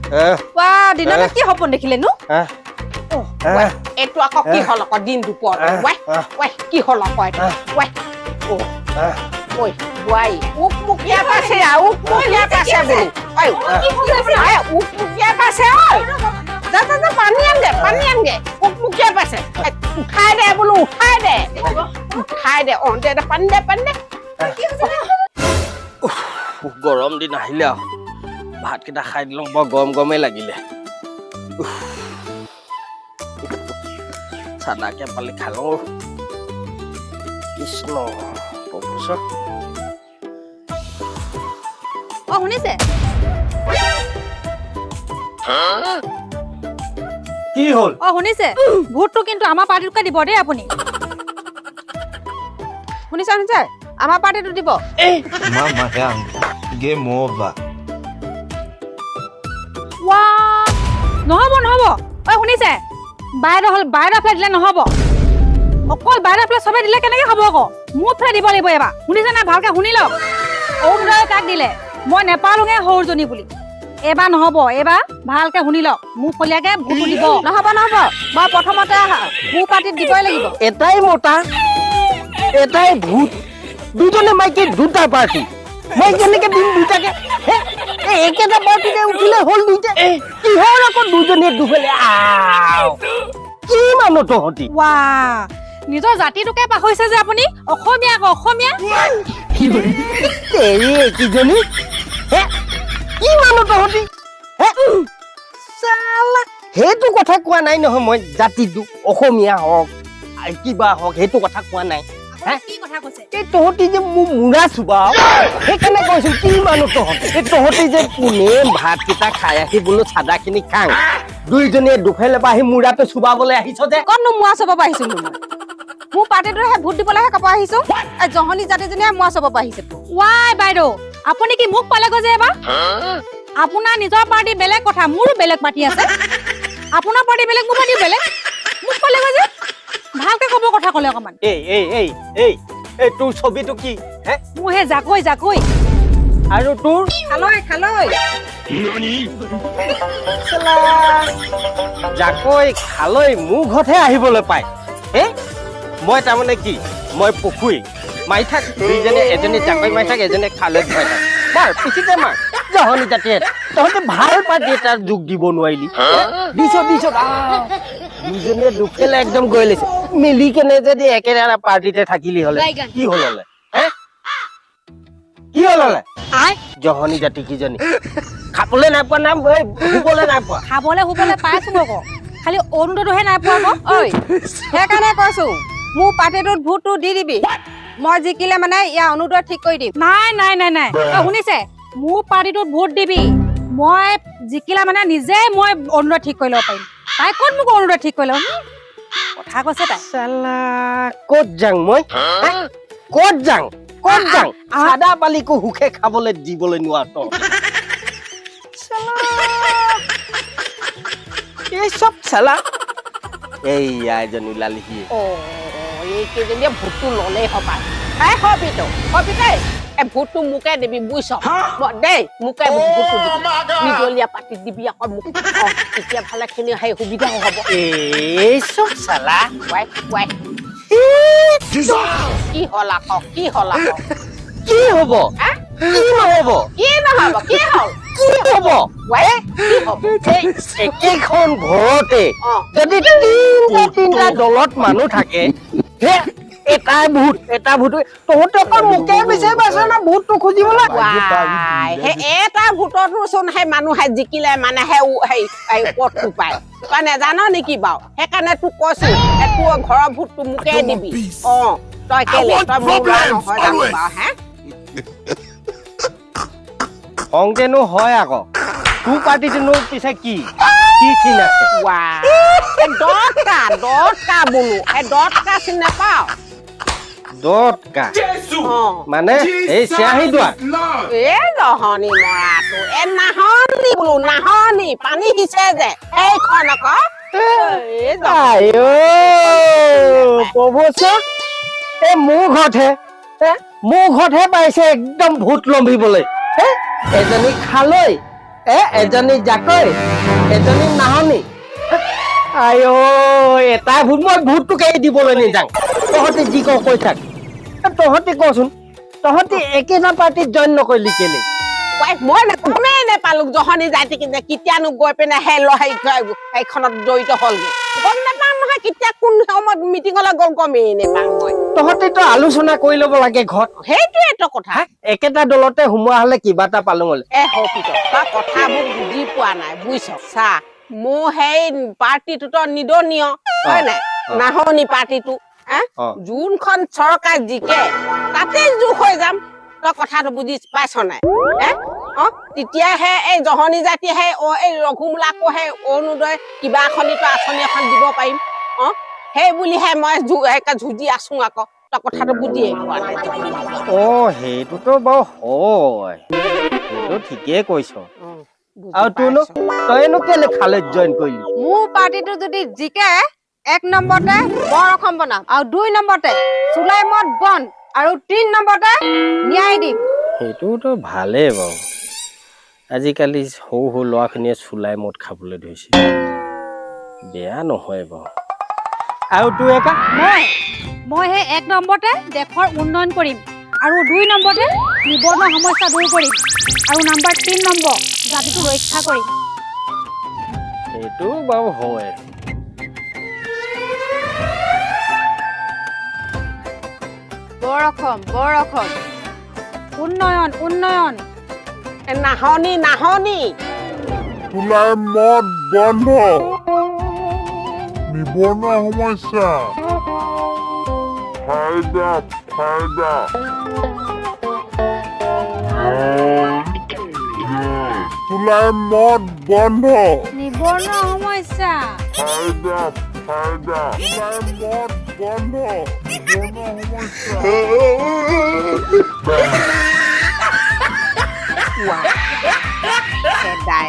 ৱা দিনতে কি সপোন দেখিলে নো এইটো আকৌ কি হল আকৌ দিন দুপৰ ৱাই কি হল আকৌ এইটো ৱাই ঐ ৱাই উকমুকিয়া পাছে উকমুকিয়া পাছে বোলো ঐ উকমুকিয়া পাছে ঐ যা পানী আনগে উকমুকিয়া পাছে উঠাই দে বোলো উঠাই দে দে পানী দে গৰম দিন আহিলে আৰু ভাতকেইটা খাই দিলোঁ বৰ গৰম গৰমেই লাগিলে চাদাকে পালি খালোঁ কৃষ্ণ প্ৰভু শুনিছে কি হ'ল শুনিছে ভোটটো কিন্তু আমাৰ পাৰ্টিটোকে দিব দেই আপুনি শুনিছে আমাৰ পাৰ্টিটো দিব Mama yangu game over. নহব শুনিছে বাইদেউ ফ্লেট দিলে নহব অকল বাইদেউ ফ্লেট চবে দিলে কেনেকে হ'ব আকৌ মোৰ ফ্লেট দিব লাগিব এবাৰ শুনিছে নাই ভালকে শুনি লওক অৰুণোদয় কাক দিলে মই নেপালোঙে সৰুজনী বুলি এবাৰ নহব এবাৰ ভালকে শুনি লওক মোক ফলিয়াকে ভোটটো দিব নহব মই প্ৰথমতে মোৰ পাৰ্টিত দিবই লাগিব এটাই মতা এটাই ভূত দুজনে মাইকী দুটা পাৰ্টি মই কেনেকে দিম দুটাকে একেটা পাৰ্টিতে উঠিলে হ'ল দুইটা কিহৰ আকৌ দুজনীয়ে দুফালে কি মানুহ তহঁতি নিজৰ জাতিটোকে পাহৰিছে যে আপুনি অসমীয়া আকৌ অসমীয়া কিজনী কি মানুহ তহঁতি সেইটো কথা কোৱা নাই নহয় মই জাতিটো অসমীয়া হওক কিবা হওক সেইটো কথা কোৱা নাই তহঁতি যে মোৰ মুৰা চুবাও সেইকাৰণে কৈছো কি মানুহ তহঁতি যে কোনে ভাতকেইটা খাই আহি বোলো চাদাখিনি খাং দুইজনীয়ে দুফালে পৰা আহি মুৰাটো চুবাবলৈ আহিছ যে কতনো মুৱা চবাব আহিছো মোৰ পাৰ্টিটোহে ভোট দিবলৈহে কব আহিছো জহনী জাতিজনীয়ে মুৱা চবাব আহিছে ৱাই বাইদেউ আপুনি কি মোক পালেগৈ যে এবাৰ আপোনাৰ নিজৰ পাৰ্টি বেলেগ কথা মোৰো বেলেগ পাৰ্টি আছে আপোনাৰ পাৰ্টি বেলেগ মোৰ পাৰ্টি বেলেগ মোক পালেগৈ যে ভালকে কব কথা কলে অকমান এই তোৰ ছবিটো কি মোৰ হে জাকৈ আৰু তোৰ খালৈ জাকৈ খালৈ মোৰ ঘৰতহে আহিবলৈ পায় মই তাৰমানে কি মই পুখুৰী মাৰি থাক দুইজনে এজনী জাকৈ মাৰি থাক এজনে খালৈ ধুৱাই থাক মাৰ পিছিতে মাৰ জহনী জাতিয়ে তহঁতে ভাল পাৰ্টি এটাৰ যোগ দিব নোৱাৰিলি দিছ দুজনীয়ে দুখেলে একদম গৈ লৈছে মিলি কেনে যদি একেটা পাৰ্টিতে থাকিলি হলে কি হল হলে জহনী জাতি কিজনী খাবলৈ নাই পোৱা নাম শুবলৈ নাই পোৱা শুবলৈ পাইছো আকৌ খালি অৰুণোদয়হে নাই পোৱা আকৌ ঐ সেইকাৰণে কৈছো মোৰ পাৰ্টিটোত ভোটটো দি দিবি মই জিকিলে মানে ইয়াৰ অৰুণোদয় ঠিক কৰি দিম নাই শুনিছে মোৰ পাৰ্টিটোত ভোট দিবি মই জিকিলা মানে নিজে মই অৰুণোদয় ঠিক কৰি ল'ব পাৰিম তাই ক'ত মোক অৰুণোদয় ঠিক কৰি ল'ম কথা কৈছে তাই ক'ত যাং চাদা পালিকো সুখে খাবলৈ দিবলৈ নোৱাৰো এই চব চালা এইয়া এজনী ওলালিহি এইকেইজনীয়ে ভোটটো ল'লেই হবাই হবি দেই ভোটটো মোকে দিবি বুজিছ দেই মোকে ভোটটো দিবি নিদলীয়া পাৰ্টিত দিবি আকৌ মোক তেতিয়া ভালেখিনি সেই সুবিধা হ'ব এই চব চালা কি হ'ল আকৌ কি হ'ব একেখন ঘৰতে যদি তিনটা দলত মানুহ থাকে এটা ভোট তহঁতে অকল মোকে বিচাৰিবাছে না ভোটটো খুজিবলৈ এটা ভোটতো চোন সেই মানুহে জিকিলে মানে সেই পদটো পায় তই নেজান নেকি বাৰু সেইকাৰণে তোক কৈছো তোৰ ঘৰৰ ভোটটো মোকে দিবি তই কেলে তই মোৰ ল'ৰা নহয় জানো বাৰু সংকেনো হয় আকৌ তোৰ পাৰ্টিটোনো পিছে কি চিন আছে দহটা বোলো দহটা চিন নাপাও দহটা মানে এই চিয়াহী দোৱা জহনী মৰাটো নাহনি বোলো পানী সিঁচে যে সেইখন আকৌ প্ৰভু এই মোৰ ঘৰতহে পাইছে একদম ভোট লম্বিবলৈ এজনী খালৈ এজনী জাকৈ এজনী নাহনি আইঅ এটা ভূত মই ভূতটোকে দিবলৈ নিযাং তহঁতি যি কওঁ কৈ থাক তহঁতি কচোন তহঁতি একেটা পাৰ্টিত জইন নকৰিলি কেলে মই গমেই নেপালো জহনী যাই কিনে কেতিয়ানো গৈ পিনে সেইখনত জড়িত হলগে গম নাপাম নহয় কেতিয়া কোন সময়ত মিটিঙলৈ গ'ল গমেই নেপাম মই তহঁতিতো আলোচনা কৰি ল'ব লাগে ঘৰত সেইটোৱেতো কথা একেটা দলতে সোমোৱা হলে কিবা এটা পালো হলে হপিত তই কথাবোৰ বুজি পোৱা নাই বুজিছ চা মোৰ সেই পাৰ্টিটোতো নিদনীয় হয় নাই নাহনি পাৰ্টিটো যোনখন চৰকাৰ জিকে তাতে জোখ হৈ যাম তই কথাটো বুজি পাইছ নাই তেতিয়াহে এই জহনী জাতিহে এই ৰঘুমূলাকো সেই অৰুণোদয় কিবা এখনিতো আঁচনি এখন দিব পাৰিম সেই বুলিহে মই যুঁজি আছো আকৌ তই কথাটো বুজিয়ে পোৱা নাই সেইটোতো বাৰু হয় সেইটো ঠিকেই কৈছ আৰু তোৰনো তইনো কেলে খালে জইন কৰিলি মোৰ পাৰ্টিটো যদি জিকে 1 নম্বৰতে বৰ অসম বনাম আৰু 2 নম্বৰতে চুলাই মদ বন্ধ আৰু 3 নম্বৰতে ন্যায় দিম সেইটোতো ভালেই বাৰু আজিকালি সৰু সৰু ল'ৰাখিনিয়ে চুলাই মদ খাবলৈ ধৰিছে বেয়া নহয় বাৰু আৰু তোৰ একা মই সেই 1 নম্বৰতে দেশৰ উন্নয়ন কৰিম আৰু 2 নম্বৰতে নিবনুৱা সমস্যা দূৰ কৰিম আৰু নম্বৰ 3 নম্বৰ জাতিটো ৰক্ষা কৰিম সেইটো বাৰু হয় বৰ অসম উন্নয়ন উন্নয়ন নাহনি নাহনি চুলাই মদ বন্ধ নিবনুৱা সমস্যা ফাইদা চুলাই মদ বন্ধ নিবনুৱা সমস্যা ফাইদা চুলাই মদ বন্ধ নিবনুৱা সমস্যা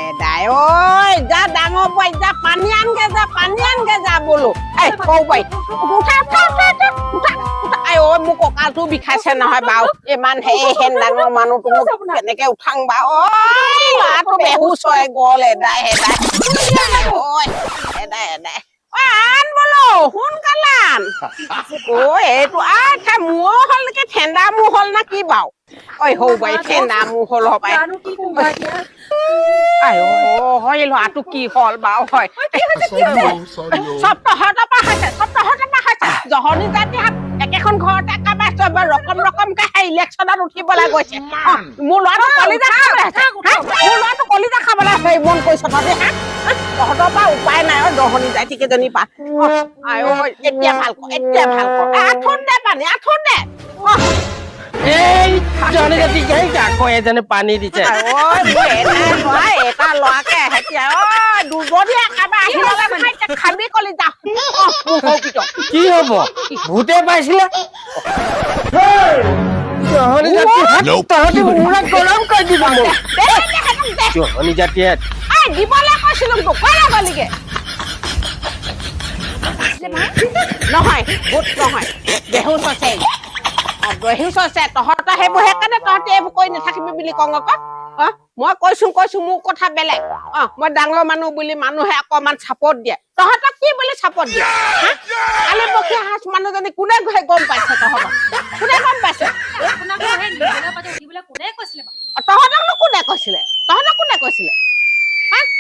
এদাই ঐ যা ডাঙৰ পাই যা পানী আনগে যা বোলো সৌ পাই ঐ মোৰ কঁকালটো বিষাইছে নহয় বাৰু ইমান হেন ডাঙৰ মানুহটো কেনেকে উঠাং বা ল'ৰাটো বেহুচ হৈ গ'ল এদাই আন বোলো সোনকালে আন এইটো মোৰ হ'ল নেকি ঠেণ্ডা মোৰ হ'ল না কি বাৰু সৌ বাই ঠেণ্ডা মোৰ হ'ল হবাই হয় ল'ৰাটো কি হ'ল বাৰু হয় চব তহঁতৰ পৰা হৈছে জহনী জাতি একেখন ঘৰতে একেবাৰে ৰকমকে সেই ইলেকশ্যনত উঠিবলৈ গৈছে মোৰ ল'ৰাটো কলিজা খাবলৈ মন কৰিছ তহঁতে তহঁতৰ পৰা উপায় নাই জহনী জাতি কেইজনী পা এতিয়া ভাল কৰ আঁঠুন দে পানী আঁঠুন দে এই জহনী জাতি আকৌ এজনে পানী দিছে এটা ল'ৰাকে এতিয়া দুজনী একেবাৰে আহি লগে খাবি কলিজা কি হব ভূতে পাইছিলে জহনী জাতি তহঁতি মুৰা গৰম কৰি দিব জহনী জাতিয়ে দিবলৈ কৈছিলো দোকানে গলিগে নহয় ভূত নহয় বেহুচ হৈছে তহঁতৰ সেইবোৰ সেইকাৰণে তহঁতি এইবোৰ কৰি নাথাকিবি বুলি কওঁ আকৌ মই কৈছো মোৰ কথা বেলেগ মই ডাঙৰ মানুহ বুলি মানুহে অকমান চাপৰ্ট দিয়ে তহঁতক কি বুলি চাপৰ্ট দিয়ে কালি বখীয়া হাঁচ মানুহজনী কোনে গম পাইছে কোনে গম পাইছে তহঁতকনো কোনে কৈছিলে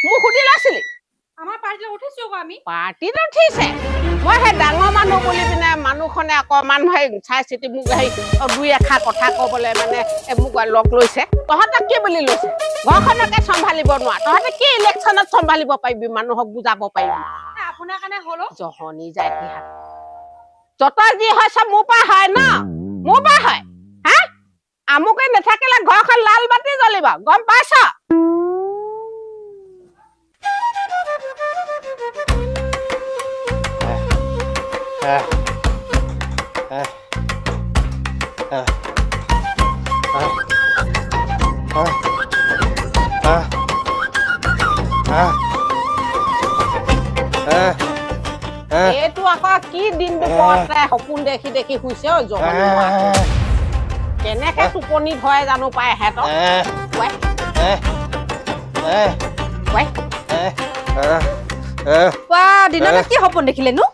মোক সুধি লৈছিলি আমাৰ পাৰ্টিত উঠিছো আকৌ আমি পাৰ্টিত উঠিছে মই সেই ডাঙৰ মানুহ বুলি পিনে মানুহখনে অকমান চাই চিতি মোক সেই 2-1 কথা কবলৈ মানে মোক লগ লৈছে তহঁতক কি বুলি লৈছে ঘৰখনকে চম্ভালিব নোৱাৰ তহঁতে কি ইলেকশ্যনত চম্ভালিব পাৰিবি মানুহক বুজাব পাৰিবি আপোনাৰ কাৰণে হলো জহনী জাতি যত যি হয় চব মোৰ পৰা হয় ন মোৰ পৰা হয় আমুকে নাথাকিলে ঘৰখন লাল বাতি জ্বলিব গম পাইছ এইটো আকৌ কি দিন দুপৰতে সপোন দেখি শুইছে কেনেকে টোপনি ধৰে জানো পাই হেঁতক ৱাই বা দিনতে কি সপোন দেখিলেনো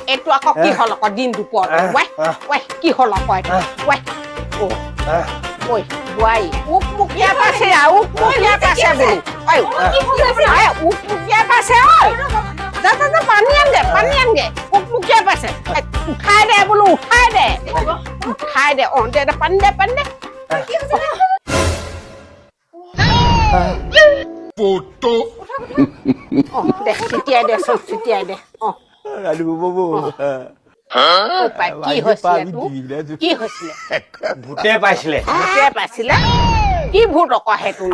এইটো আকৌ কি হ'ল আকৌ দিন দুপৰতে ৱাই কি হ'ল আকৌ এইটো ৱাই ঐ ৱাই উকমুকীয়া পাইছে উকমুকীয়া পাইছে বোলো উকমুকীয়া পাইছে ঐ যা পানী আনগে উকমুকীয়া পাইছে উঠাই দে বোলো উঠাই দে দে পানী দে দে ছিটিয়াই দে চব ছিটিয়াই দে কি হৈছিলে ভূতে পাইছিলে কি ভূত আকৌ সেইটো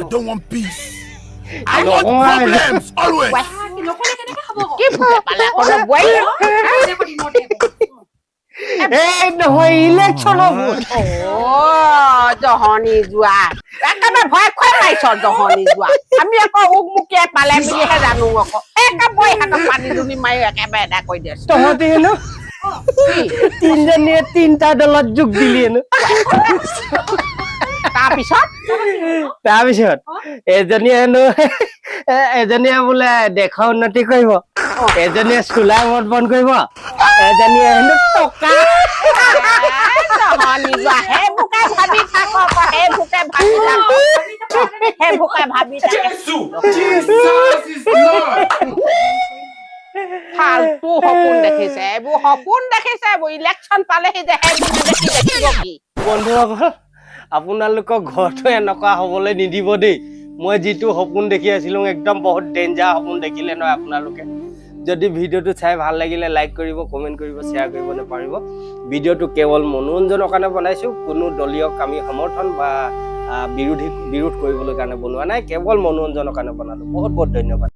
কি ভূতে পালে আকৌ বোৱাৰী এই নহয় ইলেকশ্যনৰ ভূত জহনী যোৱা একেবাৰে ভয় খুৱাই পাইছ জহনী যোৱা আমি আকৌ উকমুকীয়া পালে বুলিহে জানো আকৌ একেবাৰে পানী দুনি মাৰি একেবাৰে এদা কৰি দিছো তহঁতি হেনো তিনিজনীয়ে তিনিটা দলত যোগ দিলি হেনো তাৰপিছত এজনীয়ে হেনো এজনীয়ে বোলে দেশৰ উন্নতি কৰিব এজনীয়ে চোলা মদ বন্ধ কৰিব এজনীয়ে হেনো টকা সেইবোকে ভাবি থাক সেইবোকে ভাবি থাকে ফালতু সপোন দেখিছে এইবোৰ ইলেকশ্যন পালেহি যে দেখিব কি বন্ধুসকল আপোনালোকৰ ঘৰটো এনেকুৱা হ'বলৈ নিদিব দেই মই যিটো সপোন দেখি আছিলো একদম বহুত ডেঞ্জাৰ সপোন দেখিলে নহয় আপোনালোকে যদি ভিডিঅ'টো চাই ভাল লাগিলে লাইক কৰিব কমেণ্ট কৰিব শ্বেয়াৰ কৰিব নাপাহৰিব ভিডিঅ'টো কেৱল মনোৰঞ্জনৰ কাৰণে বনাইছোঁ কোনো দলীয়ক আমি সমৰ্থন বা বিৰোধ কৰিবলৈ কাৰণে বনোৱা নাই কেৱল মনোৰঞ্জনৰ কাৰণে বনালোঁ বহুত বহুত ধন্যবাদ